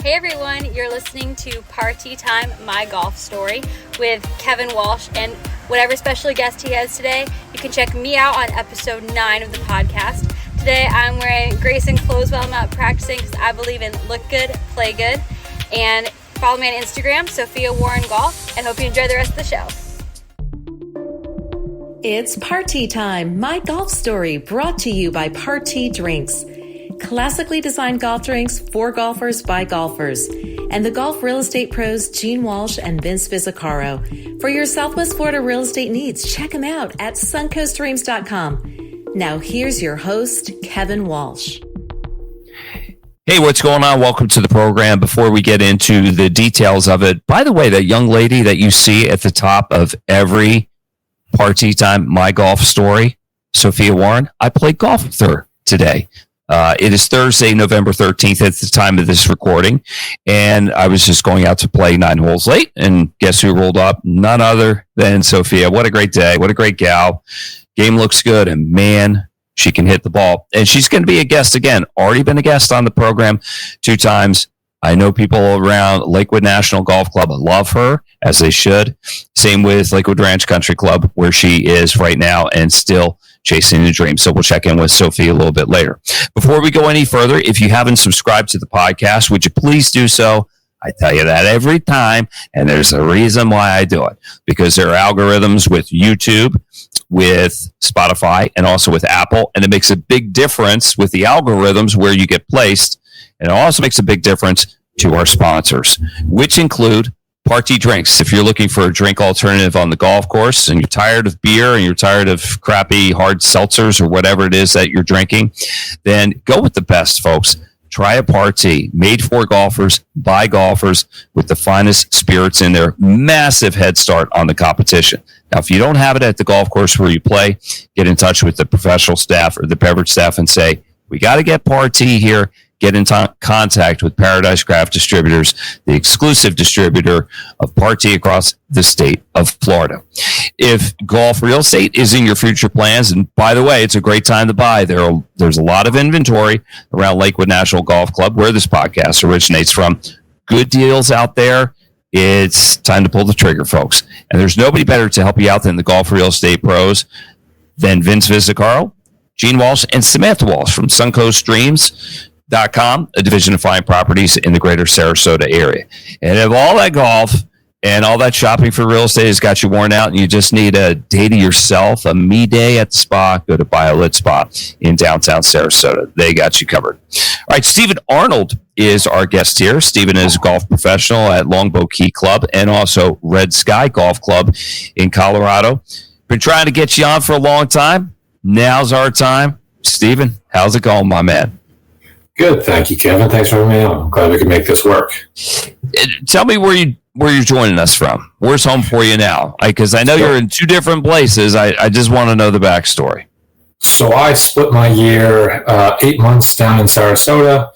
Hey everyone, you're listening to Party Time, My Golf Story with Kevin Walsh, and whatever special guest he has today, you can check me out on episode 9 of the podcast. Today I'm wearing Grayson clothes while I'm out practicing because I believe in look good, play good, and follow me on Instagram, Sophia Warren Golf, and hope you enjoy the rest of the show. It's Party Time, My Golf Story, brought to you by Party Drinks. Classically designed golf drinks for golfers by golfers. And the golf real estate pros Gene Walsh and Vince Vizzacaro. For your Southwest Florida real estate needs, check them out at suncoastdreams.com. Now here's your host, Kevin Walsh. Hey, what's going on? Welcome to the program. Before we get into the details of it, by the way, that young lady that you see at the top of every Party Time, My Golf Story, Sophia Warren, I played golf with her today. It is Thursday, November 13th at the time of this recording, and I was just going out to play 9 holes late, and guess who rolled up? None other than Sophia. What a great day. What a great gal. Game looks good, and man, she can hit the ball. And she's going to be a guest again. Already been a guest on the program 2 times. I know people around Lakewood National Golf Club love her, as they should. Same with Lakewood Ranch Country Club, where she is right now and still chasing the dream. So we'll check in with Sophie a little bit later. Before we go any further, if you haven't subscribed to the podcast, would you please do so? I tell you that every time, and there's a reason why I do it. Because there are algorithms with YouTube, with Spotify, and also with Apple, and it makes a big difference with the algorithms where you get placed, and it also makes a big difference to our sponsors, which include Party Drinks. If you're looking for a drink alternative on the golf course and you're tired of beer and you're tired of crappy hard seltzers or whatever it is that you're drinking, then go with the best, folks. Try a Party, made for golfers, by golfers, with the finest spirits in there. Massive head start on the competition. Now, if you don't have it at the golf course where you play, get in touch with the professional staff or the beverage staff and say, we got to get Party here. Get in contact with Paradise Craft Distributors, the exclusive distributor of Party across the state of Florida. If golf real estate is in your future plans, and by the way, it's a great time to buy. There's a lot of inventory around Lakewood National Golf Club, where this podcast originates from. Good deals out there. It's time to pull the trigger, folks. And there's nobody better to help you out than the golf real estate pros than Vince Vizzacaro, Gene Walsh, and Samantha Walsh from SuncoastDreams.com, a division of fine properties in the greater Sarasota area. And if all that golf and all that shopping for real estate has got you worn out and you just need a day to yourself, a me day at the spa, go to BioLit Spa in downtown Sarasota. They got you covered. All right, Stephen Arnold is our guest here. Stephen is a golf professional at Longbow Key Club and also Red Sky Golf Club in Colorado. Been trying to get you on for a long time. Now's our time. Stephen, how's it going, my man? Good, thank you, Kevin. Thanks for having me on. I'm glad we can make this work. Tell me where you're joining us from. Where's home for you now? Because I know you're in 2 different places. I just want to know the backstory. So I split my year 8 months down in Sarasota,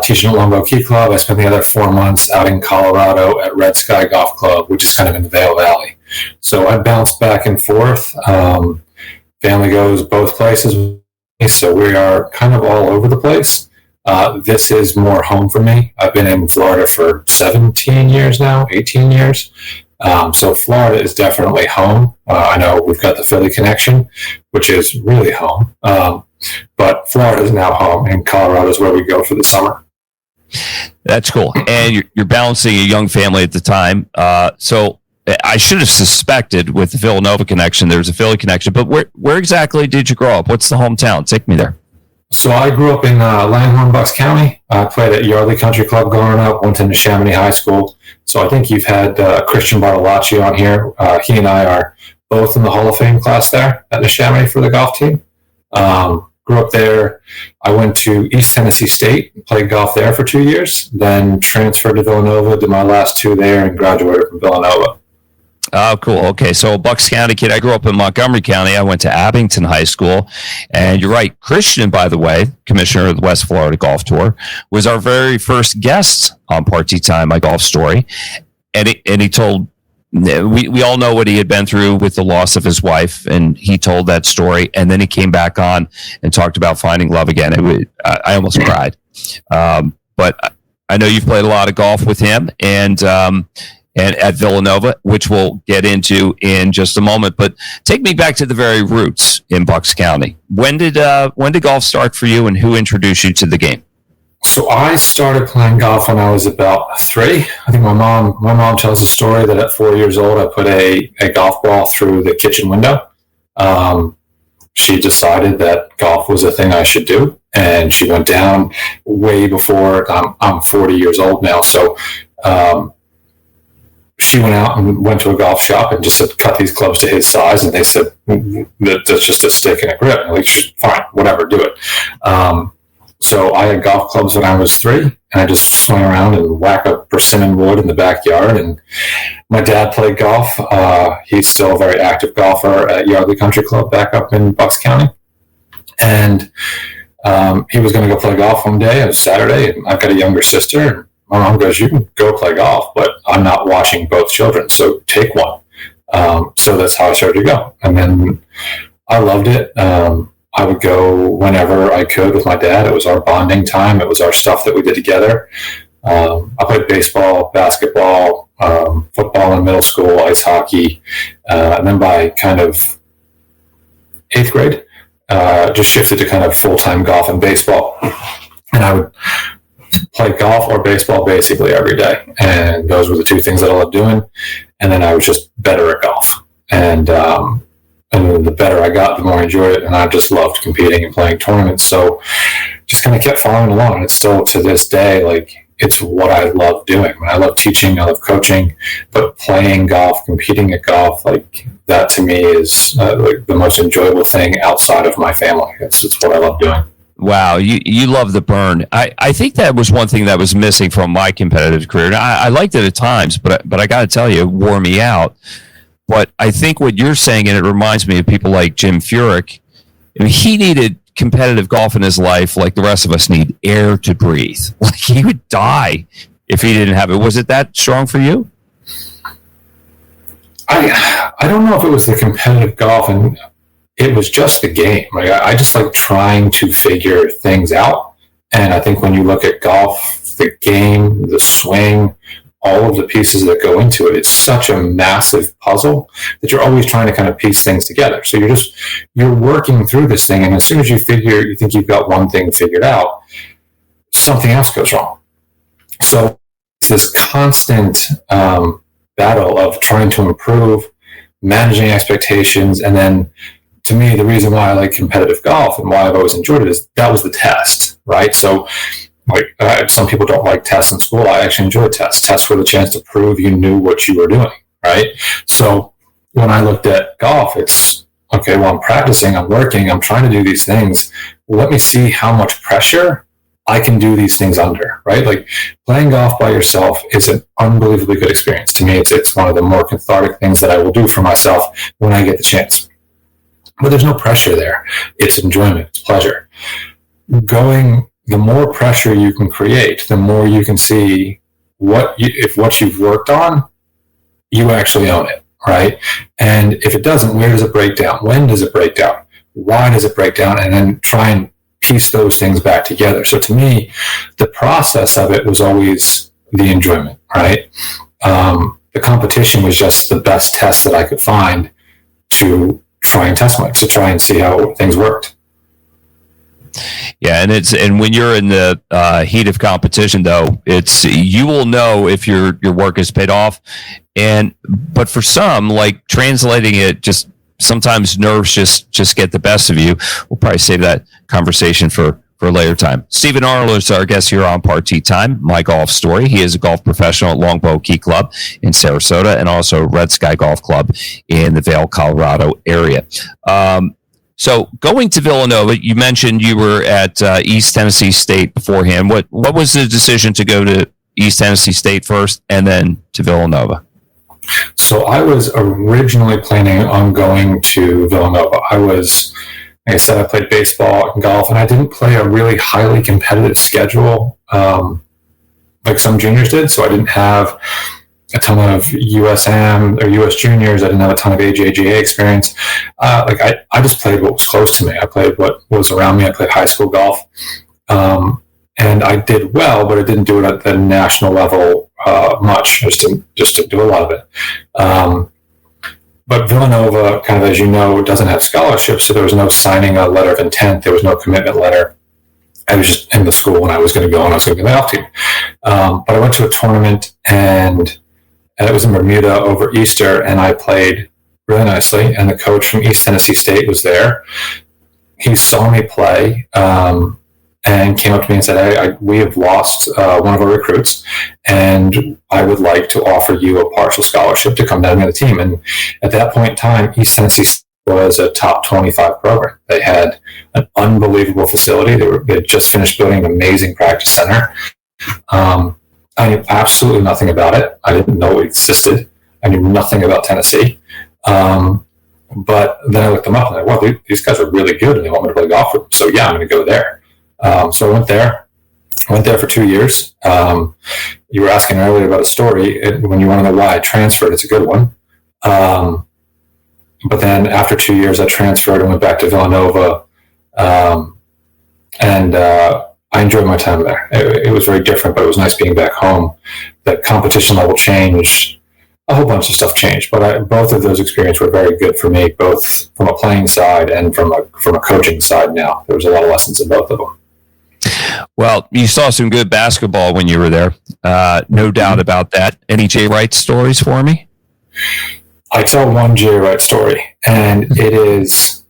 teaching at Longbow Key Club. I spent the other 4 months out in Colorado at Red Sky Golf Club, which is kind of in the Vail Valley. So I bounce back and forth. Family goes both places, so we are kind of all over the place. This is more home for me. I've been in Florida for 17 years now, 18 years. So Florida is definitely home. I know we've got the Philly connection, which is really home. But Florida is now home, and Colorado is where we go for the summer. That's cool. And you're balancing a young family at the time. So I should have suspected with the Villanova connection, there's a Philly connection. But where exactly did you grow up? What's the hometown? Take me there. So I grew up in Langhorne, Bucks County. I played at Yardley Country Club growing up, went into Chamonix High School. So I think you've had Christian Bartolacci on here. He and I are both in the Hall of Fame class there at Chamonix for the golf team. Grew up there. I went to East Tennessee State, played golf there for 2 years, then transferred to Villanova, did my last 2 there, and graduated from Villanova. Oh, cool. Okay, so Bucks County kid. I grew up in Montgomery County. I went to Abington High School. And you're right, Christian, by the way, commissioner of the West Florida Golf Tour, was our very first guest on Party Time, My Golf Story. And he told, we all know what he had been through with the loss of his wife, and he told that story. And then he came back on and talked about finding love again. I almost cried. But I know you've played a lot of golf with him, and at Villanova, which we'll get into in just a moment. But take me back to the very roots in Bucks County. When did golf start for you, and who introduced you to the game? So I started playing golf when I was about 3. I think my mom tells a story that at 4 years old, I put a golf ball through the kitchen window. She decided that golf was a thing I should do, and she went down way before I'm 40 years old now. So she went out and went to a golf shop and just said, cut these clubs to his size. And they said, that's just a stick and a grip. I'm like, fine, whatever, do it. So I had golf clubs when I was 3, and I just swung around and whack up persimmon wood in the backyard. And my dad played golf. He's still a very active golfer at Yardley Country Club back up in Bucks County. And he was going to go play golf one day. It was Saturday, and I've got a younger sister. And my mom goes, you can go play golf, but I'm not watching both children, so take one. So that's how I started to go. And then I loved it. I would go whenever I could with my dad. It was our bonding time. It was our stuff that we did together. I played baseball, basketball, football in middle school, ice hockey. And then by kind of 8th grade, just shifted to kind of full-time golf and baseball. And I would play golf or baseball basically every day. And those were the 2 things that I loved doing. And then I was just better at golf. And the better I got, the more I enjoyed it. And I just loved competing and playing tournaments. So just kind of kept following along. And it's still to this day, like, it's what I love doing. I love teaching, I love coaching, but playing golf, competing at golf, like that to me is like the most enjoyable thing outside of my family. It's what I love doing. Wow, you love the burn. I think that was one thing that was missing from my competitive career. I liked it at times, but I got to tell you, it wore me out. But I think what you're saying, and it reminds me of people like Jim Furyk, I mean, he needed competitive golf in his life like the rest of us need air to breathe. Like, he would die if he didn't have it. Was it that strong for you? I don't know if it was the competitive golf, and it was just the game. Like, I just like trying to figure things out. And I think when you look at golf, the game, the swing, all of the pieces that go into it, it's such a massive puzzle that you're always trying to kind of piece things together. So you're working through this thing, and as soon as you think you've got one thing figured out, something else goes wrong. So it's this constant battle of trying to improve, managing expectations, and then to me, the reason why I like competitive golf and why I've always enjoyed it is that was the test, right? So like some people don't like tests in school. I actually enjoy tests. Tests were the chance to prove you knew what you were doing, right? So when I looked at golf, it's, okay, well, I'm practicing, I'm working, I'm trying to do these things. Let me see how much pressure I can do these things under, right? Like, playing golf by yourself is an unbelievably good experience. To me, it's one of the more cathartic things that I will do for myself when I get the chance. But there's no pressure there. It's enjoyment, it's pleasure. The more pressure you can create, the more you can see if what you've worked on, you actually own it, right? And if it doesn't, where does it break down? When does it break down? Why does it break down? And then try and piece those things back together. So to me, the process of it was always the enjoyment, right? The competition was just the best test that I could find to try and see how things worked. Yeah, and when you're in the heat of competition, though, you will know if your work has paid off. But for some, like, translating it, just sometimes nerves just get the best of you. We'll probably save that conversation for a later time. Stephen Arnold is our guest here on Party Time, My Golf Story. He is a golf professional at Longbow Key Club in Sarasota and also Red Sky Golf Club in the Vail, Colorado area. So going to Villanova, you mentioned you were at East Tennessee State beforehand. What was the decision to go to East Tennessee State first and then to Villanova? So I was originally planning on going to Villanova. Like I said, I played baseball and golf, and I didn't play a really highly competitive schedule like some juniors did. So I didn't have a ton of USM or US juniors. I didn't have a ton of AJGA experience. I just played what was close to me. I played what was around me. I played high school golf. and I did well, but I didn't do it at the national level much. Just to do a lot of it. But Villanova, kind of as you know, doesn't have scholarships, so there was no signing a letter of intent. There was no commitment letter. I was just in the school when I was going to go, and I was going to be on the golf team. But I went to a tournament, and it was in Bermuda over Easter, and I played really nicely. And the coach from East Tennessee State was there. He saw me play and came up to me and said, we have lost one of our recruits, and I would like to offer you a partial scholarship to come down to the team. And at that point in time, East Tennessee State was a top 25 program. They had an unbelievable facility. They had just finished building an amazing practice center. I knew absolutely nothing about it. I didn't know it existed. I knew nothing about Tennessee. But then I looked them up and I thought, these guys are really good and they want me to play golf with them. So yeah, I'm going to go there. So I went there. I went there for 2 years. You were asking earlier about a story. When you want to know why I transferred, it's a good one. But then after 2 years, I transferred and went back to Villanova. And I enjoyed my time there. It was very different, but it was nice being back home. The competition level changed. A whole bunch of stuff changed, but both of those experiences were very good for me, both from a playing side and from a coaching side. Now there was a lot of lessons in both of them. Well, you saw some good basketball when you were there, no doubt about that. Any Jay Wright stories for me? I tell one Jay Wright story, and it is,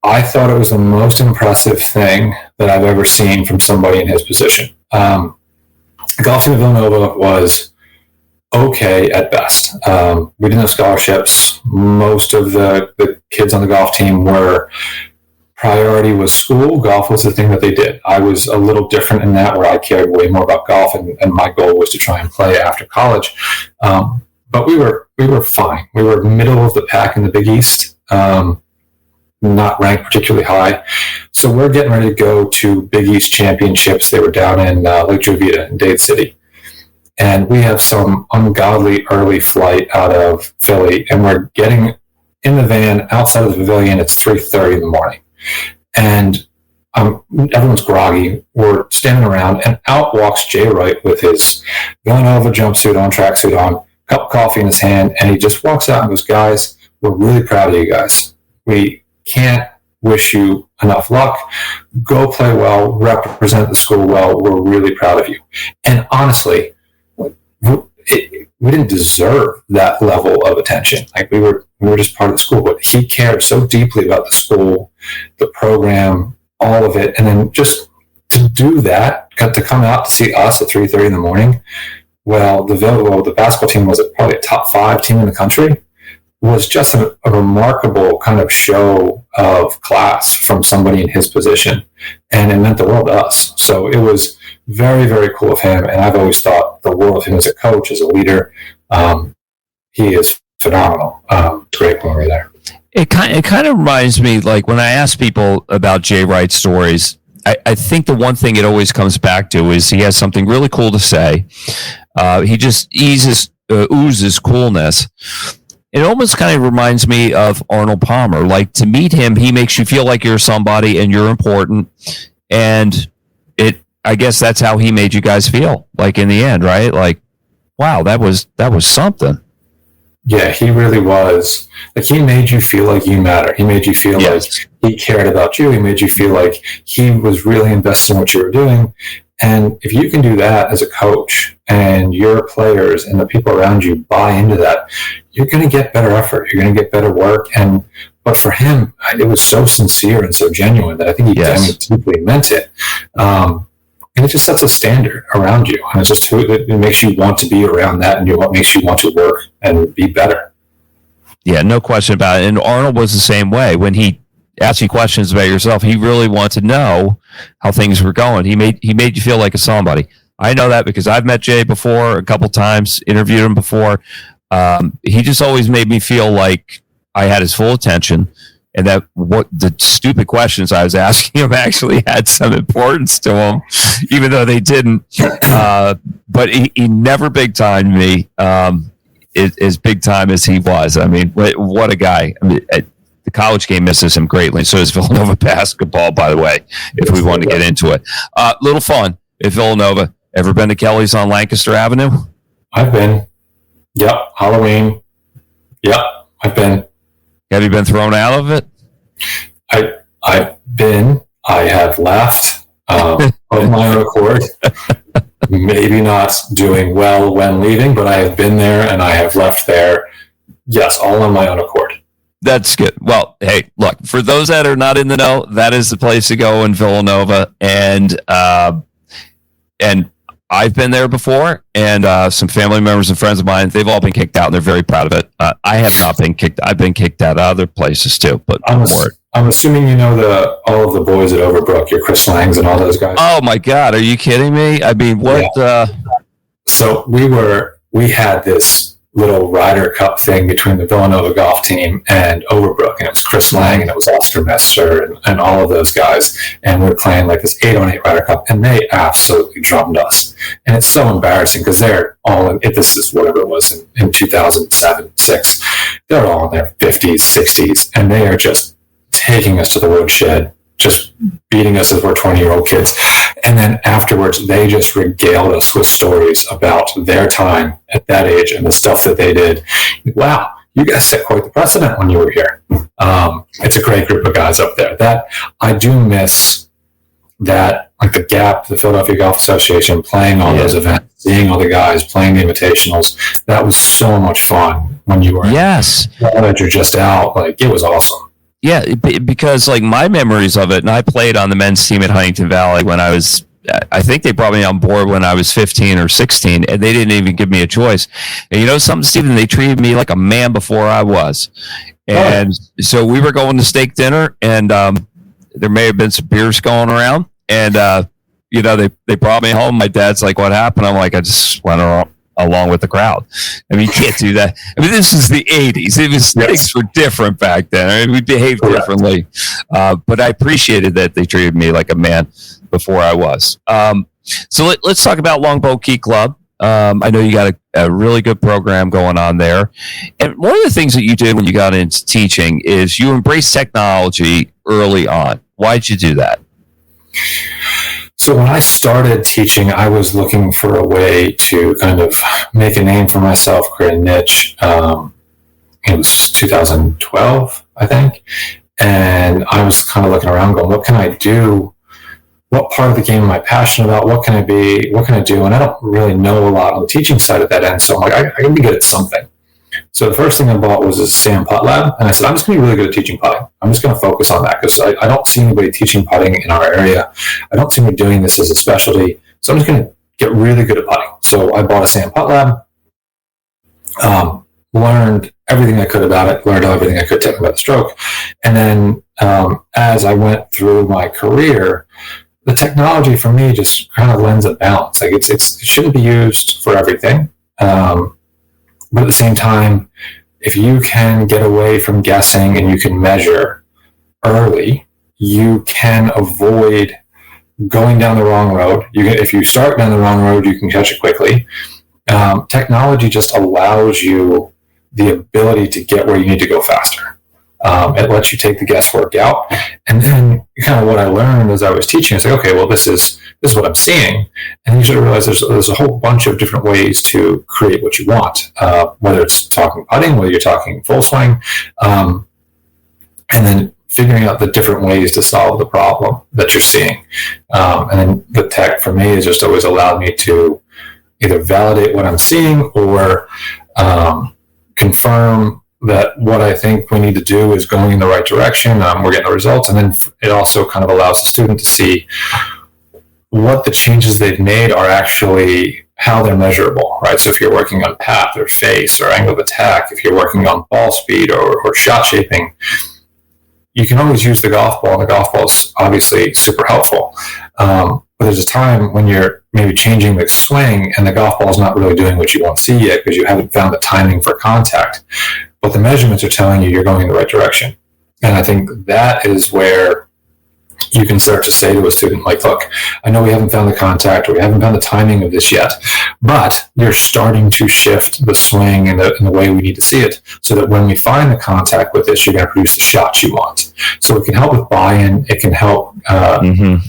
I thought it was the most impressive thing that I've ever seen from somebody in his position. Golf team at Villanova was okay at best. We didn't have scholarships. Most of the kids on the golf team priority was school. Golf was the thing that they did. I was a little different in that, where I cared way more about golf, and my goal was to try and play after college. But we were fine. We were middle of the pack in the Big East, not ranked particularly high. So we're getting ready to go to Big East championships. They were down in Lake Jovita in Dade City. And we have some ungodly early flight out of Philly, and we're getting in the van outside of the pavilion. It's 3:30 in the morning, and everyone's groggy. We're standing around, and out walks Jay Wright with his Villanova jumpsuit on, tracksuit on, cup of coffee in his hand, and he just walks out and goes, "Guys, we're really proud of you guys. We can't wish you enough luck. Go play well, represent the school well. We're really proud of you." And honestly, we didn't deserve that level of attention. Like we were just part of the school, but he cared so deeply about the school, the program, all of it. And then just to do that, to come out to see us at 3:30 in the morning, the basketball team was probably a top 5 team in the country, was just a remarkable kind of show of class from somebody in his position. And it meant the world to us. So it was very, very cool of him. And I've always thought the world of him as a coach, as a leader. He is phenomenal. Great when we were there. It kind of reminds me, like when I ask people about Jay Wright's stories, I think the one thing it always comes back to is he has something really cool to say. He just oozes coolness. It almost kind of reminds me of Arnold Palmer. Like to meet him, he makes you feel like you're somebody and you're important. And I guess that's how he made you guys feel. Like in the end, right? Like, wow, that was something. Yeah, he really was. Like he made you feel like you matter. He made you feel like he cared about you. He made you feel like he was really invested in what you were doing. And if you can do that as a coach and your players and the people around you buy into that, you're going to get better effort. You're going to get better work. But for him, it was so sincere and so genuine that I think he deeply meant it. And it just sets a standard around you. And it makes you want to be around that, and what makes you want to work and be better. Yeah, no question about it. And Arnold was the same way. When he asked you questions about yourself, he really wanted to know how things were going. He made you feel like a somebody. I know that because I've met Jay before a couple times, interviewed him before. He just always made me feel like I had his full attention, and that what the stupid questions I was asking him actually had some importance to him, even though they didn't. But he never big timed me as big time as he was. I mean, what a guy. I mean, the college game misses him greatly. So does Villanova basketball, by the way, if we want to get into it. Little fun. at Villanova. Ever been to Kelly's on Lancaster Avenue? I've been. Yep. Halloween. Yep. I've been. Have you been thrown out of it? I've been. I have left of my own accord. Maybe not doing well when leaving, but I have been there and I have left there. Yes, all on my own accord. That's good. Well, hey, look, for those that are not in the know, that is the place to go in Villanova. And I've been there before, and some family members and friends of mine, they've all been kicked out, and they're very proud of it. I have not been kicked. I've been kicked out of other places too, but I'm assuming you know all of the boys at Overbrook, your Chris Langs and all those guys. Oh my God, are you kidding me? I mean, what? Yeah. So we had this little Ryder Cup thing between the Villanova golf team and Overbrook, and it was Chris Lang and it was Ostermester and all of those guys, and we're playing like this 8-on-8 Ryder Cup, and they absolutely drummed us, and it's so embarrassing because they're all in, this is whatever it was in 2007, 6, they're all in their 50s, 60s, and they are just taking us to the woodshed, just beating us as we're 20-year-old kids. And then afterwards, they just regaled us with stories about their time at that age and the stuff that they did. Wow, you guys set quite the precedent when you were here. It's a great group of guys up there. That I do miss that, like the GAP, the Philadelphia Golf Association, playing all those events, seeing all the guys playing the invitationals. That was so much fun when you were that you're just out. Like, it was awesome. Yeah, because like my memories of it, and I played on the men's team at Huntington Valley when I think they brought me on board when I was 15 or 16, and they didn't even give me a choice. And you know something, Stephen, they treated me like a man before I was. And so we were going to steak dinner, and there may have been some beers going around, and they brought me home. My dad's like, "What happened?" I'm like, "I just went along with the crowd." I mean, you can't do that. I mean, this is the 80s. Things were different back then. I mean, we behaved differently. But I appreciated that they treated me like a man before I was. So let's talk about Longbow Key Club. I know you got a really good program going on there. And one of the things that you did when you got into teaching is you embraced technology early on. Why'd you do that? So when I started teaching, I was looking for a way to kind of make a name for myself, create a niche. It was 2012, I think. And I was kind of looking around going, what can I do? What part of the game am I passionate about? What can I be? What can I do? And I don't really know a lot on the teaching side of that end. So I'm like, I can be good at something. So the first thing I bought was a SAM Puttlab, and I said, I'm just going to be really good at teaching putting. I'm just going to focus on that because I don't see anybody teaching putting in our area. I don't see anybody doing this as a specialty. So I'm just going to get really good at putting. So I bought a SAM Puttlab, learned everything I could about it, learned everything I could technically about the stroke. And then as I went through my career, the technology for me just kind of lends a balance. Like it shouldn't be used for everything. But at the same time, if you can get away from guessing and you can measure early, you can avoid going down the wrong road. If you start down the wrong road, you can catch it quickly. Technology just allows you the ability to get where you need to go faster. It lets you take the guesswork out. And then kind of what I learned as I was teaching is like, okay, well, this is what I'm seeing. And you should realize there's a whole bunch of different ways to create what you want, whether it's talking putting, whether you're talking full swing, and then figuring out the different ways to solve the problem that you're seeing. And then the tech for me has just always allowed me to either validate what I'm seeing or confirm that what I think we need to do is going in the right direction. We're getting the results. And then it also kind of allows the student to see what the changes they've made are actually how they're measurable, right? So if you're working on path or face or angle of attack, if you're working on ball speed or shot shaping, you can always use the golf ball, and the golf ball is obviously super helpful. But there's a time when you're maybe changing the swing and the golf ball is not really doing what you want to see yet because you haven't found the timing for contact. But the measurements are telling you you're going in the right direction. And I think that is where you can start to say to a student, like, look, I know we haven't found the contact or we haven't found the timing of this yet, but you're starting to shift the swing in the way we need to see it, so that when we find the contact with this, you're going to produce the shot you want. So it can help with buy-in. It can help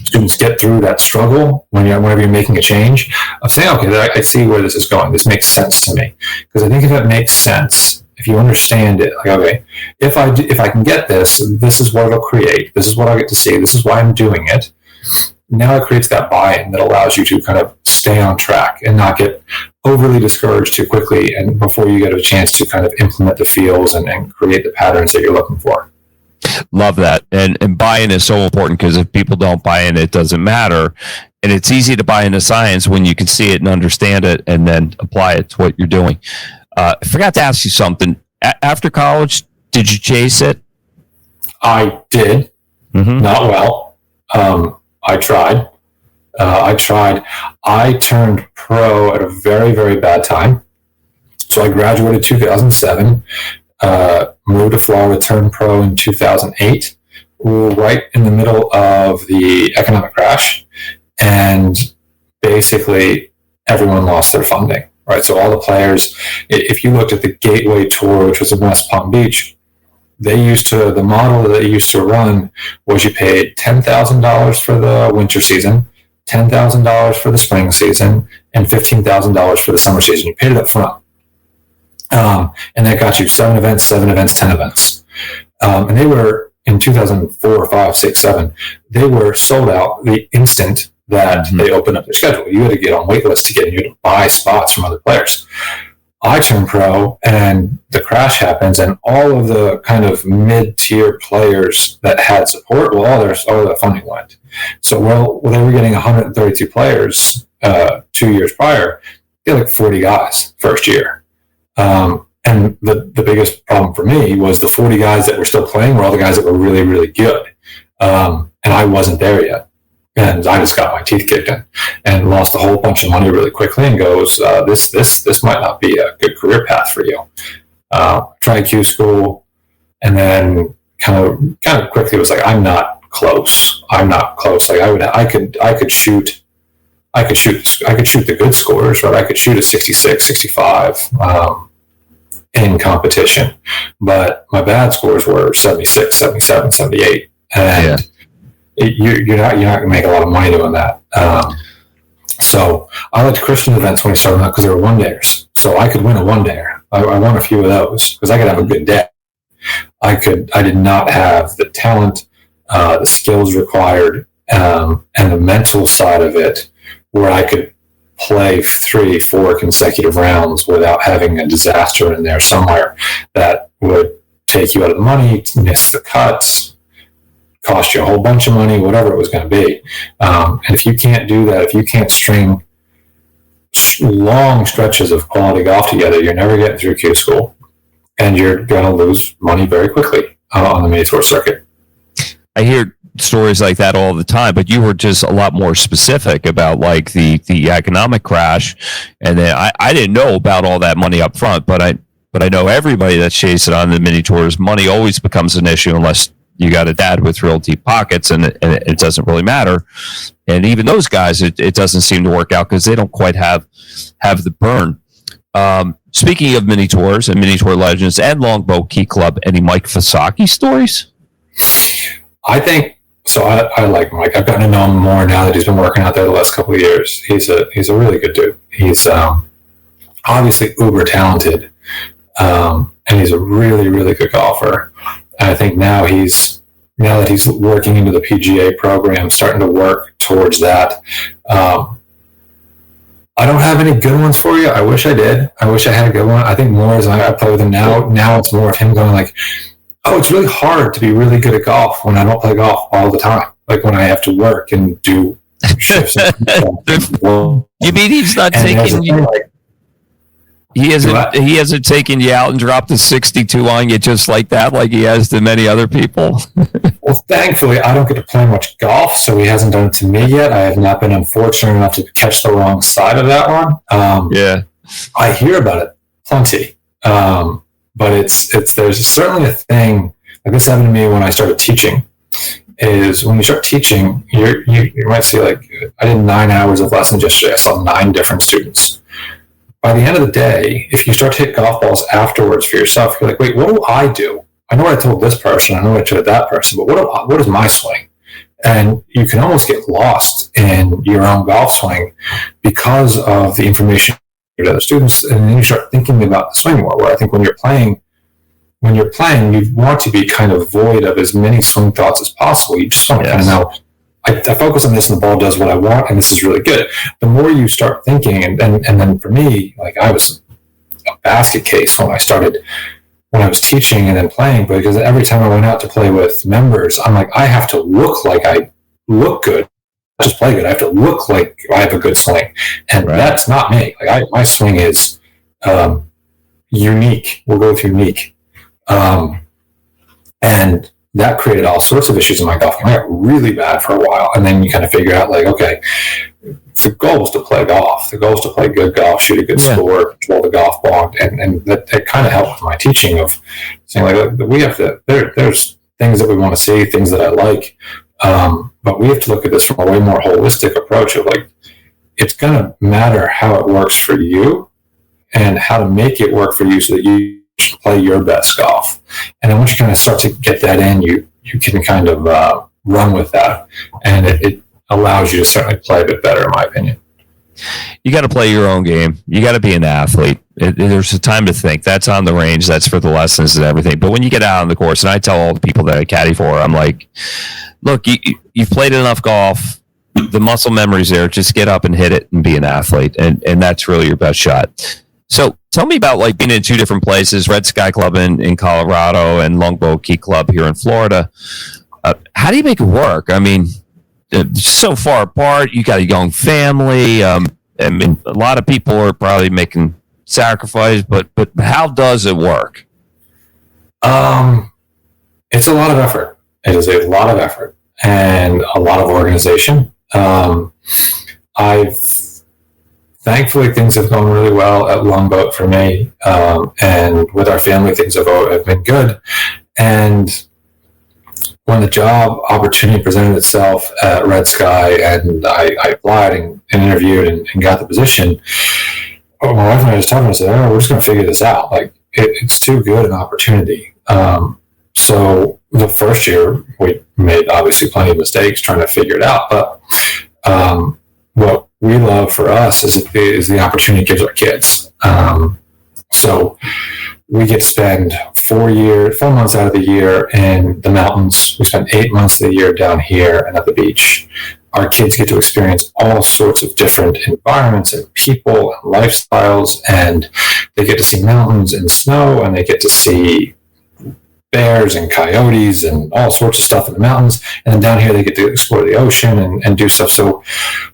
students get through that struggle whenever you're making a change of saying, okay, I see where this is going. This makes sense to me. Because I think if it makes sense, if you understand it, like, okay, if I can get this, this is what it'll create. This is what I get to see. This is why I'm doing it. Now it creates that buy-in that allows you to kind of stay on track and not get overly discouraged too quickly, and before you get a chance to kind of implement the feels and create the patterns that you're looking for. Love that. And buy-in is so important, because if people don't buy in, it doesn't matter. And it's easy to buy into science when you can see it and understand it and then apply it to what you're doing. I forgot to ask you something. After college, did you chase it? I did. Not well. I tried. I turned pro at a very, very bad time. So I graduated 2007, moved to Florida, turned pro in 2008, right in the middle of the economic crash. And basically everyone lost their funding, right? So all the players, if you looked at the Gateway Tour, which was in West Palm Beach, the model that they used to run was you paid $10,000 for the winter season, $10,000 for the spring season, and $15,000 for the summer season. You paid it up front. And that got you 7 events, 10 events. And they were, in 2004, 5, 6, 7, they were sold out the instant that they opened up their schedule. You had to get on wait lists to get in. You had to buy spots from other players. I turned pro and the crash happens, and all of the kind of mid-tier players that had support, well, all their funding went. So, they were getting 132 players 2 years prior. They had like 40 guys first year. And the biggest problem for me was the 40 guys that were still playing were all the guys that were really, really good. And I wasn't there yet. And I just got my teeth kicked in and lost a whole bunch of money really quickly, and goes, this might not be a good career path for you. Tried Q school, and then kind of quickly was like, I'm not close. Like I could shoot the good scores, right? I could shoot a 66, 65 in competition, but my bad scores were 76, 77, 78, and you're not going to make a lot of money doing that. So I liked Christian events when we started out because they were one-dayers. So I could win a one-dayer. I won a few of those because I could have a good day. I did not have the talent, the skills required, and the mental side of it, where I could play 3-4 consecutive rounds without having a disaster in there somewhere that would take you out of the money, miss the cuts, cost you a whole bunch of money, whatever it was going to be. And if you can't do that, if you can't string long stretches of quality golf together, you're never getting through Q school, and you're going to lose money very quickly on the mini tour circuit. I hear stories like that all the time, but you were just a lot more specific about like the economic crash. And then I didn't know about all that money up front, but I know everybody that's chasing on the mini tours, money always becomes an issue unless you got a dad with real deep pockets, and it doesn't really matter. And even those guys, it doesn't seem to work out because they don't quite have the burn. Speaking of mini tours and mini tour legends and Longbow Key Club, any Mike Fasaki stories? I think so. I like Mike. I've gotten to know him more now that he's been working out there the last couple of years. He's a really good dude. He's obviously uber talented, and he's a really, really good golfer. And I think now that he's working into the PGA program, starting to work towards that. I don't have any good ones for you. I wish I did. I wish I had a good one. I think more as I play with him now. Now it's more of him going like, oh, it's really hard to be really good at golf when I don't play golf all the time. Like when I have to work and do shifts. You mean he's not taking you? Like, he hasn't taken you out and dropped a 62 on you just like that, like he has to many other people. Well, thankfully, I don't get to play much golf, so he hasn't done it to me yet. I have not been unfortunate enough to catch the wrong side of that one. Yeah, I hear about it plenty, but it's there's certainly a thing like this happened to me when I started teaching. is when you start teaching, you might see like, I did 9 hours of lessons yesterday. I saw 9 different students. By the end of the day, if you start to hit golf balls afterwards for yourself, you're like, wait, what do I do? I know what I told this person, I know what I told that person, but what is my swing? And you can almost get lost in your own golf swing because of the information you give to other students, and then you start thinking about the swing more. Where I think when you're playing, you want to be kind of void of as many swing thoughts as possible. You just want to kind of know, I focus on this and the ball does what I want, and this is really good. The more you start thinking, and then for me, like I was a basket case when I was teaching and then playing, because every time I went out to play with members, I'm like, I have to look like I look good, not just play good. I have to look like I have a good swing, and that's not me. Like my swing is unique. We'll go with unique, and that created all sorts of issues in my golf game. I got really bad for a while, and then you kind of figure out like, okay, the goal is to play golf. The goal is to play good golf, shoot a good score, control the golf ball, and that kind of helped with my teaching of saying like, we have to. There's things that we want to see, things that I like, but we have to look at this from a way more holistic approach of like, it's going to matter how it works for you and how to make it work for you so that you play your best golf. And then once you kind of start to get that in, you can kind of run with that, and it allows you to certainly play a bit better, in my opinion. You got to play your own game. You got to be an athlete. There's a time to think. That's on the range. That's for the lessons and everything. But when you get out on the course, and I tell all the people that I caddy for, I'm like, look, you've played enough golf. The muscle memory's there. Just get up and hit it and be an athlete. And that's really your best shot. So tell me about like being in 2 different places, Red Sky Club in Colorado and Longboat Key Club here in Florida. How do you make it work? I mean, so far apart, you got a young family. I mean, a lot of people are probably making sacrifices, but how does it work? It's a lot of effort. It is a lot of effort and a lot of organization. Thankfully, things have gone really well at Longboat for me, and with our family, things have been good. And when the job opportunity presented itself at Red Sky, and I applied and interviewed and got the position, my wife and I just talked, and I said, we're just going to figure this out. Like, it's too good an opportunity. So the first year, we made obviously plenty of mistakes trying to figure it out. But what we love for us is the opportunity it gives our kids. So we get to spend 4 months out of the year in the mountains. We spend 8 months of the year down here and at the beach. Our kids get to experience all sorts of different environments and people and lifestyles, and they get to see mountains and snow, and they get to see bears and coyotes and all sorts of stuff in the mountains. And then down here, they get to explore the ocean and do stuff. So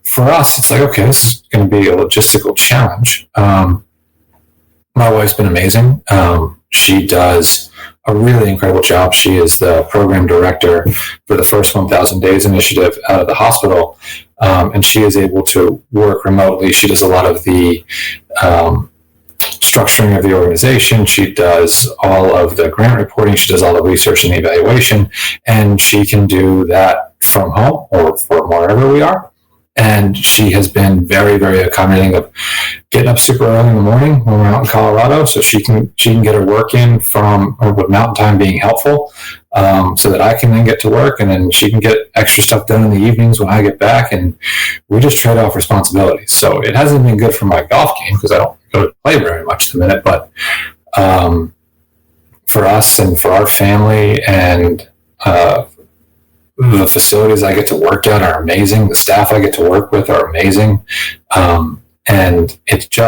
for us, it's like, okay, this is going to be a logistical challenge. My wife's been amazing. She does a really incredible job. She is the program director for the First 1,000 Days initiative out of the hospital. And she is able to work remotely. She does a lot of the structuring of the organization. She does all of the grant reporting. She does all the research and the evaluation. And she can do that from home or from wherever we are. And she has been very, very accommodating of getting up super early in the morning when we're out in Colorado, so she can get her work in with mountain time being helpful, so that I can then get to work, and then she can get extra stuff done in the evenings when I get back, and we just trade off responsibilities. So it hasn't been good for my golf game because I don't go to play very much at the minute, but for us and for our family and the facilities I get to work at are amazing. The staff I get to work with are amazing. And it's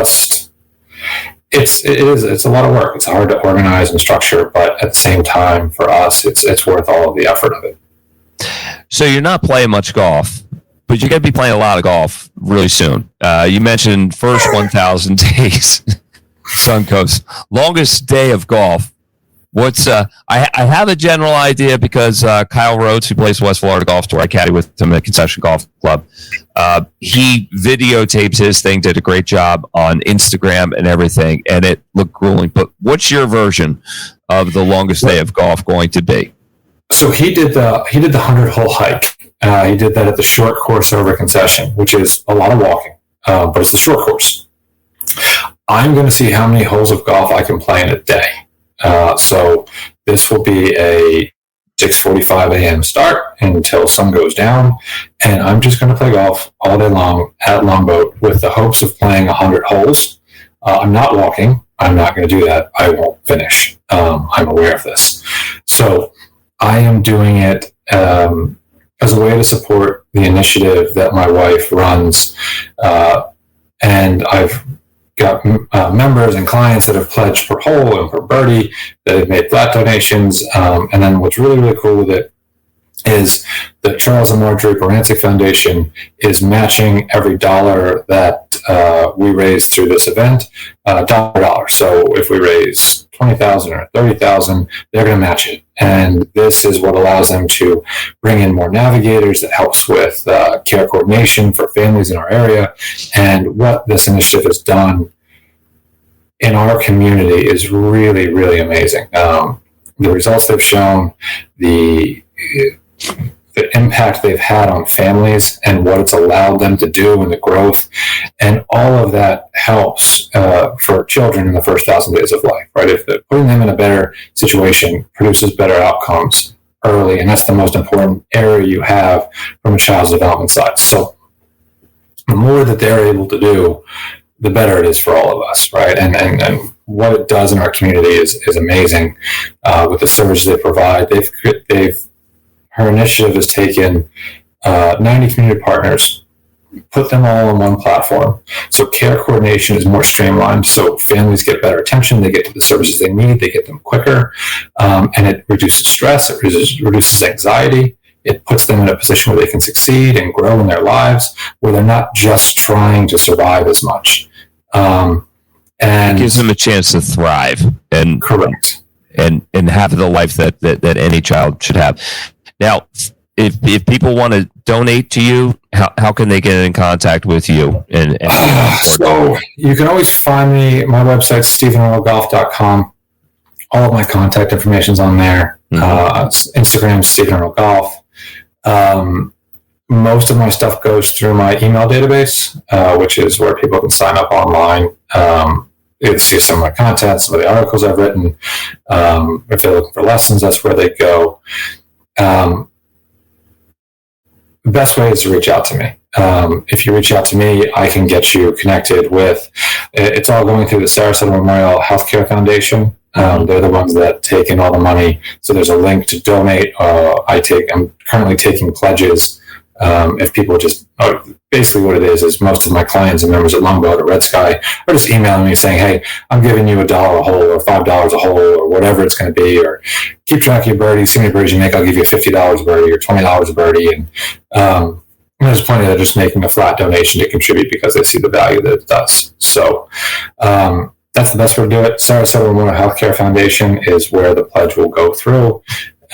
a lot of work. It's hard to organize and structure, but at the same time, for us, it's worth all of the effort of it. So you're not playing much golf, but you're going to be playing a lot of golf really soon. You mentioned first 1,000 days, Suncoast, longest day of golf. What's I have a general idea because Kyle Rhodes, who plays West Florida Golf Tour, I caddy with him at Concession Golf Club. He videotapes his thing, did a great job on Instagram and everything, and it looked grueling. But what's your version of the longest day of golf going to be? So he did the 100-hole hike. He did that at the short course over concession, which is a lot of walking, but it's the short course. I'm going to see how many holes of golf I can play in a day. So this will be a 6:45 a.m. start until sun goes down, and I'm just going to play golf all day long at Longboat with the hopes of playing 100 holes. I'm not walking. I'm not going to do that. I won't finish. I'm aware of this. So I am doing it as a way to support the initiative that my wife runs, and I've got members and clients that have pledged per hole and per birdie, that have made flat donations. And then what's really, really cool with it is the Charles and Marjorie Baranczyk Foundation is matching every dollar that we raise through this event, dollar. So if we raise $20,000 or $30,000, they're going to match it. And this is what allows them to bring in more navigators. That helps with care coordination for families in our area. And what this initiative has done in our community is really, really amazing. The results they've shown, the impact they've had on families and what it's allowed them to do and the growth, and all of that helps for children in the first 1,000 days of life, right? If putting them in a better situation produces better outcomes early, and that's the most important area you have from a child's development side. So the more that they're able to do, the better it is for all of us, right? And what it does in our community is amazing with the services they provide. Her initiative has taken 90 community partners, put them all on one platform. So care coordination is more streamlined. So families get better attention. They get to the services they need. They get them quicker. And it reduces stress. It reduces anxiety. It puts them in a position where they can succeed and grow in their lives, where they're not just trying to survive as much. And it gives them a chance to thrive and correct. And have the life that any child should have. Now, if people want to donate to you, how can they get in contact with you? So you can always find me. My website's StephenArnoldGolf.com. All of my contact information's on there. Instagram, Stephen Arnold Golf. Most of my stuff goes through my email database, which is where people can sign up online. They see some of my content, some of the articles I've written. If they're looking for lessons, that's where they go. The best way is to reach out to me. If you reach out to me, I can get you connected with, it's all going through the Sarasota Memorial Healthcare Foundation. They're the ones that take in all the money. So there's a link to donate. I'm currently taking pledges. If people just, basically what it is most of my clients and members at Longboat or Red Sky are just emailing me saying, hey, I'm giving you $1 a hole or $5 a hole or whatever it's going to be, or keep track of your birdies, see how many birdies you make, I'll give you $50 a birdie or $20 a birdie. And there's plenty that are just making a flat donation to contribute because they see the value that it does. So that's the best way to do it. Sarasota Memorial Healthcare Foundation is where the pledge will go through.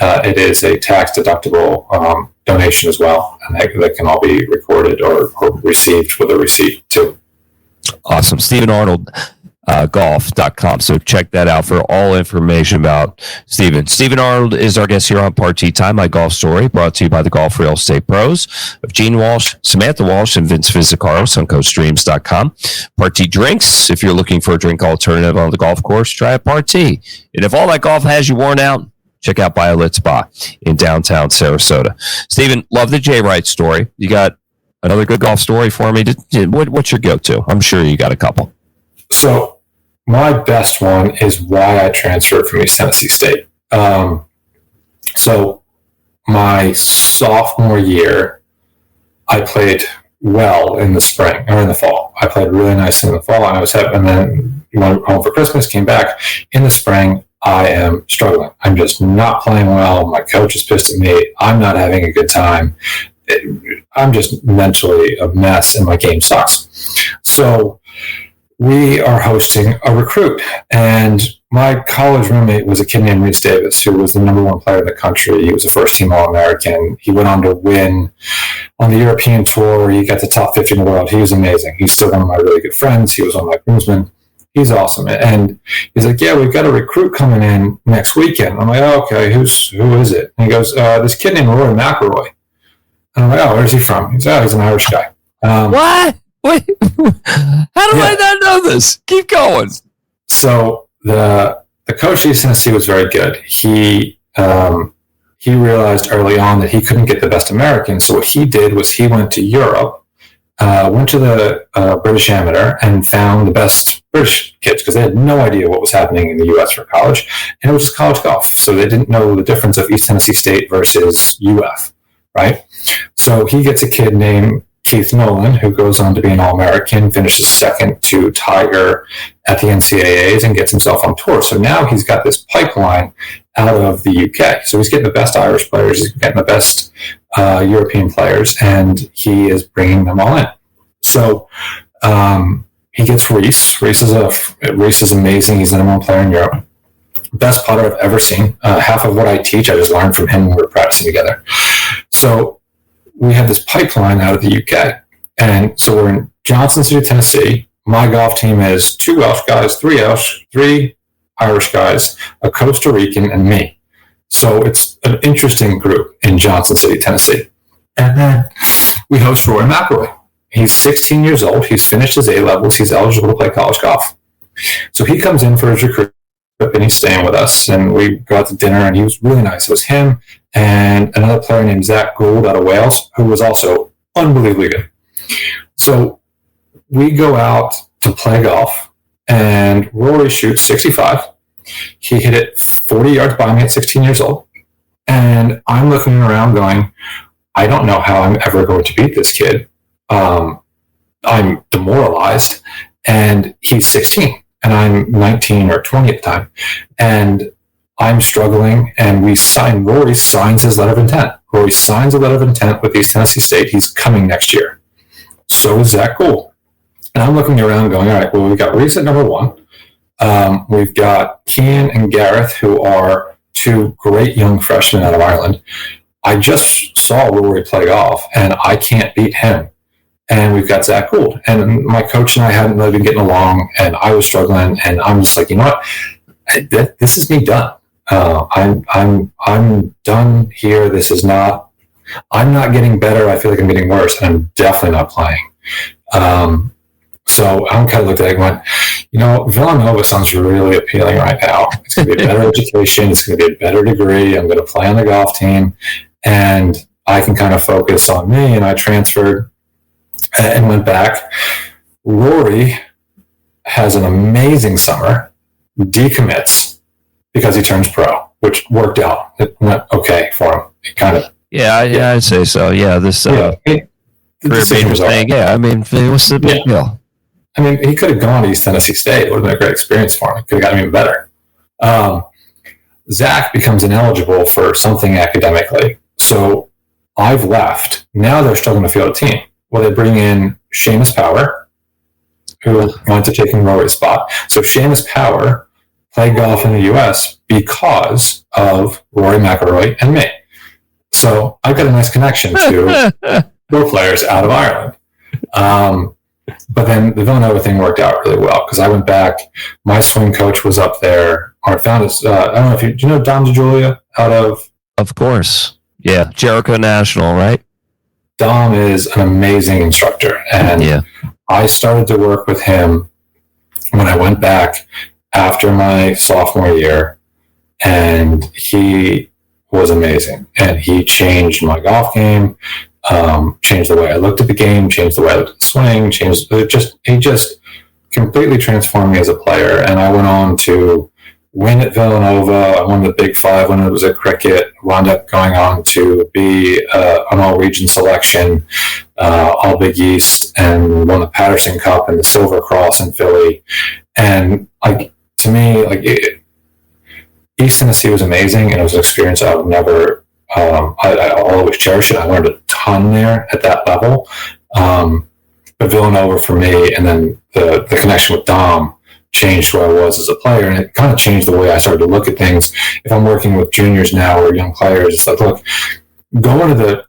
It is a tax-deductible donation as well, and that can all be recorded or received with a receipt too. Awesome. Stephen Arnold. Golf.com. So check that out for all information about Stephen. Stephen Arnold is our guest here on Part T Time, My Golf Story, brought to you by the Golf Real Estate Pros of Gene Walsh, Samantha Walsh, and Vince Vizicaro, SuncoastStreams.com. Part T Drinks. If you're looking for a drink alternative on the golf course, try a Part T. And if all that golf has you worn out, check out Violet Spa in downtown Sarasota. Stephen, love the Jay Wright story. You got another good golf story for me? What's your go-to? I'm sure you got a couple. So my best one is why I transferred from East Tennessee State. So my sophomore year, I played well in the spring or in the fall. I played really nice in the fall, and I was happy. And then went home for Christmas, came back in the spring. I am struggling. I'm just not playing well. My coach is pissed at me. I'm not having a good time. I'm just mentally a mess, and my game sucks. So we are hosting a recruit, and my college roommate was a kid named Reese Davis, who was the #1 player in the country. He was a first-team All-American. He went on to win on the European tour. He got the top 50 in the world. He was amazing. He's still one of my really good friends. He was one of my groomsmen. He's awesome. And he's like, yeah, we've got a recruit coming in next weekend. I'm like, oh, okay, who is it? And he goes, this kid named Rory McIlroy. And I'm like, oh, where's he from? He's an Irish guy. What? Wait, how do I not know this? Keep going. So the coach at East Tennessee was very good. He realized early on that he couldn't get the best Americans. So what he did was he went to Europe, went to the British Amateur, and found the best British kids because they had no idea what was happening in the U.S. for college, and it was just college golf. So they didn't know the difference of East Tennessee State versus UF, right? So he gets a kid named Keith Nolan, who goes on to be an All-American, finishes second to Tiger at the NCAAs, and gets himself on tour. So now he's got this pipeline out of the UK. So he's getting the best Irish players, he's getting the best European players, and he is bringing them all in. So he gets Reese. Reese is amazing. He's the number one player in Europe. Best putter I've ever seen. Half of what I teach, I just learned from him when we were practicing together. So we have this pipeline out of the UK. And so we're in Johnson City, Tennessee. My golf team is 2 Welsh guys, 3 Irish guys, a Costa Rican, and me. So it's an interesting group in Johnson City, Tennessee. And then we host Rory McIlroy. He's 16 years old. He's finished his A-levels. He's eligible to play college golf. So he comes in for his recruit, and he's staying with us. And we go out to dinner, and he was really nice. It was him and another player named Zach Gould out of Wales, who was also unbelievably good. So we go out to play golf, and Rory shoots 65. He hit it 40 yards by me at 16 years old. And I'm looking around going, I don't know how I'm ever going to beat this kid. I'm demoralized, and he's 16 and I'm 19 or 20 at the time, and I'm struggling. And Rory signs his letter of intent. Rory signs a letter of intent with East Tennessee State. He's coming next year. So is Zach Gould. And I'm looking around going, all right, well, we've got Reese at number 1. We've got Kean and Gareth, who are 2 great young freshmen out of Ireland. I just saw Rory play golf, and I can't beat him. And we've got Zach Gould. And my coach and I hadn't really been getting along, and I was struggling. And I'm just like, you know what? This is me done. I'm done here. I'm not getting better. I feel like I'm getting worse, and I'm definitely not playing. So I'm kind of looked at it and went, Villanova sounds really appealing right now. It's going to be a better education. It's going to be a better degree. I'm going to play on the golf team, and I can kind of focus on me. And I transferred and went back. Rory has an amazing summer, decommits because he turns pro, which worked out. It went okay for him. It kind of. Yeah, I'd say so. Yeah, this career major thing. Yeah, I mean, what's the big deal? I mean, he could have gone to East Tennessee State. It would have been a great experience for him. It could have gotten even better. Zach becomes ineligible for something academically. So I've left. Now they're struggling to field a team. Well, they bring in Seamus Power, who went to taking Rory's spot. So Seamus Power played golf in the U.S. because of Rory McIlroy and me. So I've got a nice connection to pro players out of Ireland. But then the Villanova thing worked out really well because I went back. My swing coach was up there. I found us. I don't know do you know Dom DeJulia out of? Of course. Yeah. Jericho National, right? Dom is an amazing instructor. And I started to work with him when I went back after my sophomore year. And he was amazing. And he changed my golf game. Changed the way I looked at the game, changed the way I looked at the swing, he just completely transformed me as a player. And I went on to win at Villanova. I won the Big Five when it was at cricket, wound up going on to be an all-region selection, all Big East, and won the Patterson Cup and the Silver Cross in Philly. And to me, East Tennessee was amazing, and it was an experience I would never I'll always cherish it. I learned a ton there at that level. But Villanova for me, and then the connection with Dom changed who I was as a player, and it kind of changed the way I started to look at things. If I'm working with juniors now or young players, it's like, look, go into the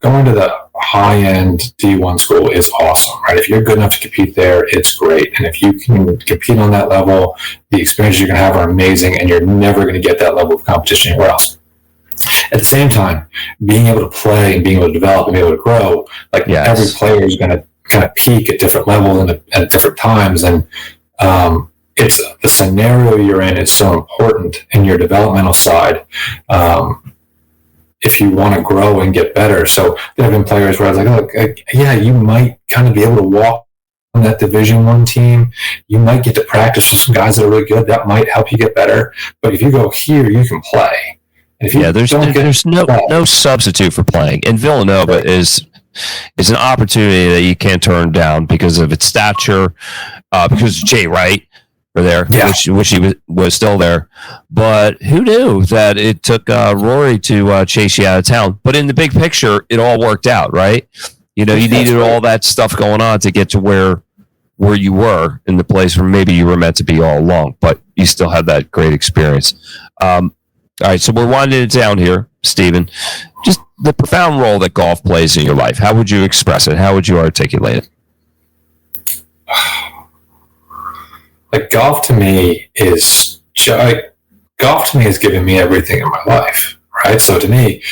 high-end D1 school is awesome, right? If you're good enough to compete there, it's great. And if you can compete on that level, the experiences you're going to have are amazing, and you're never going to get that level of competition anywhere else. At the same time, being able to play and being able to develop and be able to grow, like every player is going to kind of peak at different levels and at different times. And it's the scenario you're in is so important in your developmental side. If you want to grow and get better. So there have been players where I was like, you might kind of be able to walk on that Division I team. You might get to practice with some guys that are really good. That might help you get better. But if you go here, you can play. And if you there's no substitute for playing. And Villanova is an opportunity that you can't turn down because of its stature, because Jay Wright were there, wish he was still there. But who knew that it took Rory to chase you out of town? But in the big picture, it all worked out, right? You know, you needed all that stuff going on to get to where you were in the place where maybe you were meant to be all along, but you still had that great experience. All right, so we're winding it down here, Stephen. Just the profound role that golf plays in your life. How would you express it? How would you articulate it? Like golf to me has given me everything in my life, right? So to me,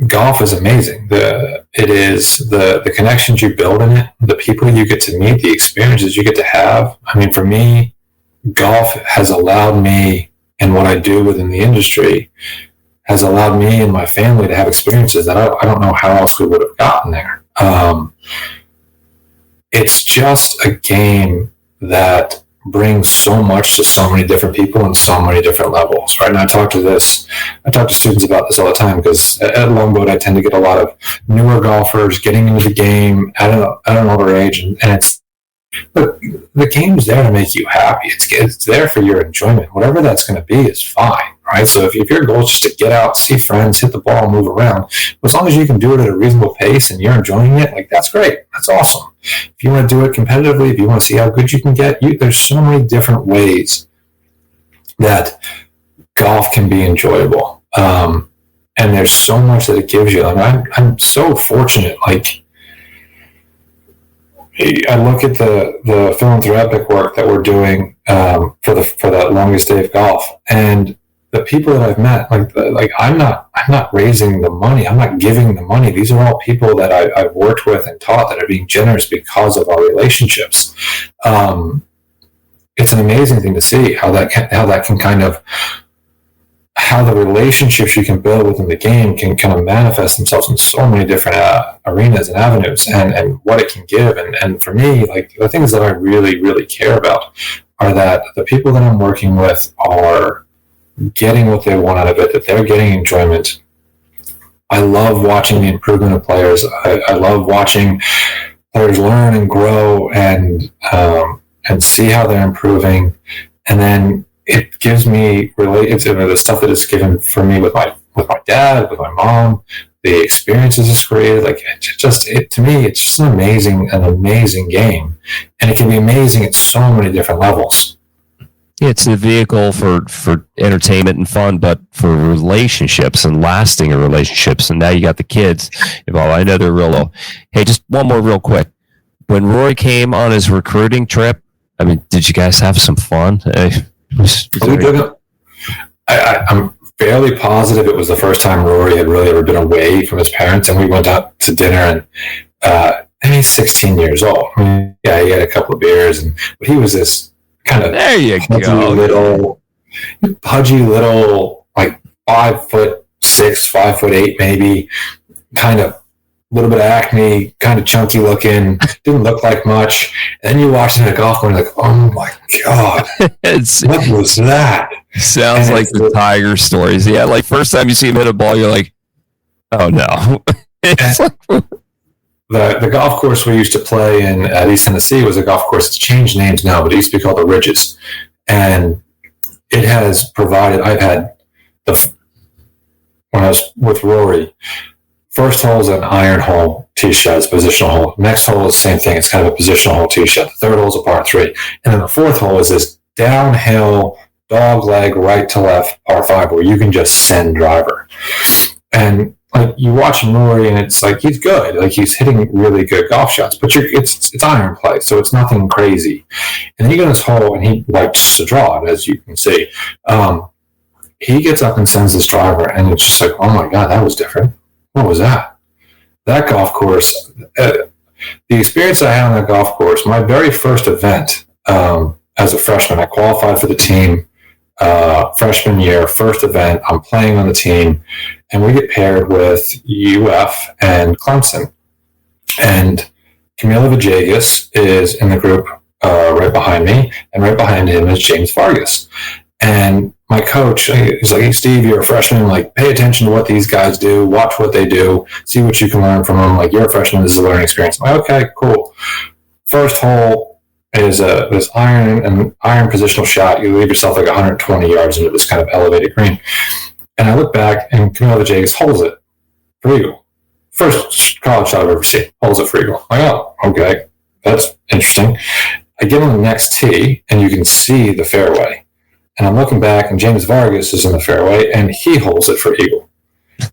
golf is amazing. It is the connections you build in it, the people you get to meet, the experiences you get to have. I mean, for me, golf has allowed me, and what I do within the industry has allowed me and my family to have experiences that I don't know how else we would have gotten there. It's just a game that brings so much to so many different people and so many different levels, right? And I talk to students about this all the time because at Longboat I tend to get a lot of newer golfers getting into the game at an older age, and but the game's there to make you happy. It's there for your enjoyment. Whatever that's going to be is fine, right? So if your goal is just to get out, see friends, hit the ball, move around, as long as you can do it at a reasonable pace and you're enjoying it, like that's great. That's awesome. If you want to do it competitively, if you want to see how good you can get, there's so many different ways that golf can be enjoyable. And there's so much that it gives you. And I'm so fortunate, like, I look at the philanthropic work that we're doing for that longest day of golf, and the people that I've met, like I'm not raising the money, I'm not giving the money. These are all people that I've worked with and taught that are being generous because of our relationships. It's an amazing thing to see how that can kind of, how the relationships you can build within the game can kind of manifest themselves in so many different arenas and avenues, and what it can give. And for me, like the things that I really, really care about are that the people that I'm working with are getting what they want out of it, that they're getting enjoyment. I love watching the improvement of players. I love watching players learn and grow and see how they're improving. And then it gives me the stuff that it's given for me with my dad, with my mom, the experiences it's created. Like to me, it's just an amazing game, and it can be amazing at so many different levels. It's a vehicle for entertainment and fun, but for relationships and lasting relationships. And now you got the kids involved. I know they're real low. Hey, just one more real quick. When Roy came on his recruiting trip, I mean, did you guys have some fun? I'm fairly positive it was the first time Rory had really ever been away from his parents, and we went out to dinner, and he's 16 years old. I mean, yeah, he had a couple of beers, but he was this kind of pudgy little, like 5'6", 5'8", maybe, kind of a little bit of acne, kind of chunky looking, didn't look like much. And then you watch him at golf and you're like, oh my God, what was that? Sounds like the Tiger stories. Yeah, like first time you see him hit a ball, you're like, oh no. The golf course we used to play in at East Tennessee was a golf course. It's changed names now, but it used to be called the Ridges. And it has provided, when I was with Rory, first hole is an iron hole tee shot, it's a positional hole. Next hole is the same thing, it's kind of a positional hole tee shot. The third hole is a par 3. And then the fourth hole is this downhill, dog leg, right to left, par 5, where you can just send driver. And like you watch Rory, and it's like he's good, like he's hitting really good golf shots, but it's iron play, so it's nothing crazy. And then he got his hole, and he likes to draw it, as you can see. He gets up and sends this driver, and it's just like, oh my god, that was different. What was that? That golf course, the experience I had on that golf course, my very first event as a freshman, I qualified for the team. Freshman year, first event, I'm playing on the team, and we get paired with UF and Clemson. And Camilo Villegas is in the group right behind me, and right behind him is James Vargas. And my coach, he's like, hey, Steve, you're a freshman, like, pay attention to what these guys do, watch what they do, see what you can learn from them. Like, you're a freshman, this is a learning experience. I'm like, okay, cool. First hole is this iron positional shot. You leave yourself like 120 yards into this kind of elevated green. And I look back, and Camilo Villegas holds it for eagle. First college shot I've ever seen. Holds it for eagle. I'm like, oh, okay, that's interesting. I get on the next tee, and you can see the fairway. And I'm looking back, and James Vargas is in the fairway, and he holds it for eagle.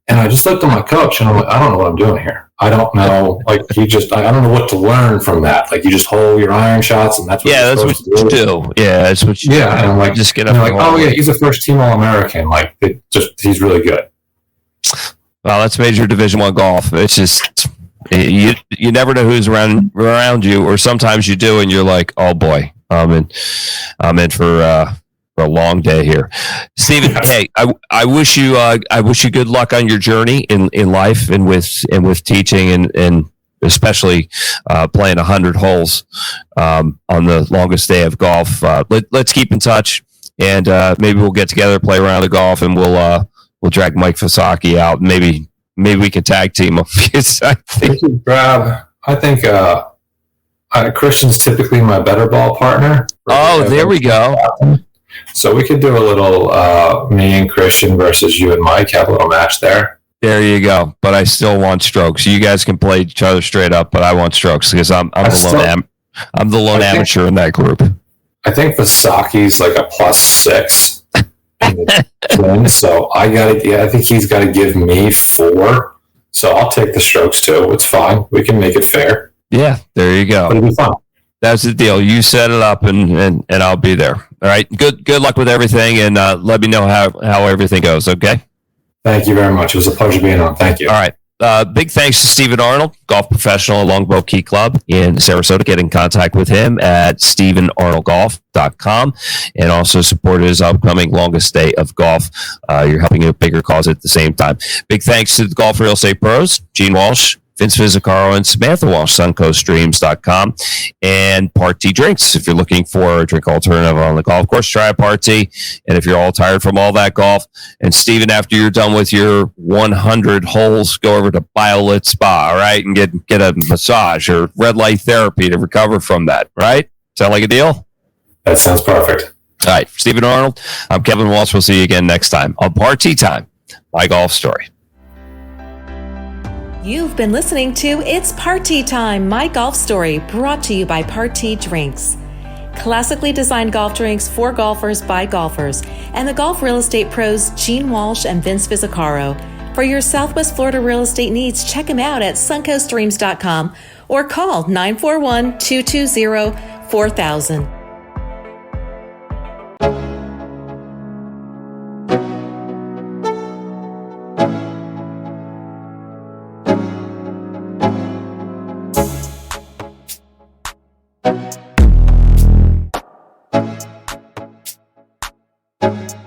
And I just looked at my coach, and I'm like, I don't know what I'm doing here. I don't know. Like, I don't know what to learn from that. Like, you just hold your iron shots, and that's what that's what you do. Yeah, that's what you do. Yeah, and I'm like, just get up. Like, oh yeah, he's a first team All-American. Like, he's really good. Well, that's major Division I golf. It's just you never know who's around you, or sometimes you do, and you're like, oh boy, I'm in for a long day here. Stephen, hey, I wish you good luck on your journey in life and with teaching and especially playing 100 holes on the longest day of golf. Let's keep in touch, and maybe we'll get together, play around the golf, and we'll drag Mike Fasaki out. Maybe we can tag team him. I think Christian's typically my better ball partner. Oh, there we go. So we could do a little me and Christian versus you and Mike, have a little match there. There you go. But I still want strokes. You guys can play each other straight up, but I want strokes because I'm the lone amateur in that group. I think Vasaki's like a +6 in the twins, so I think he's got to give me 4. So I'll take the strokes too. It's fine. We can make it fair. Yeah, there you go. But it'll be fun. That's the deal. You set it up, and I'll be there. All right. Good luck with everything, and let me know how everything goes. Okay. Thank you very much. It was a pleasure being on. Thank you. All right. Big thanks to Stephen Arnold, golf professional at Longbow Key Club in Sarasota. Get in contact with him at StephenArnoldGolf.com, and also support his upcoming longest day of golf. You're helping a bigger cause at the same time. Big thanks to the Golf Real Estate Pros, Gene Walsh, Vince Fizzicaro, and Samantha Walsh, SuncoastStreams.com, and Party Drinks. If you're looking for a drink alternative on the golf course, try a Party. And if you're all tired from all that golf, and Steven, after you're done with your 100 holes, go over to BioLit Spa, all right, and get a massage or red light therapy to recover from that, right? Sound like a deal? That sounds perfect. All right, Stephen Arnold, I'm Kevin Walsh. We'll see you again next time on Party Time, My Golf Story. You've been listening to It's Party Time, My Golf Story, brought to you by Party Drinks. Classically designed golf drinks for golfers by golfers, and the golf real estate pros Gene Walsh and Vince Fizzicaro. For your Southwest Florida real estate needs, check them out at suncoaststreams.com or call 941-220-4000. You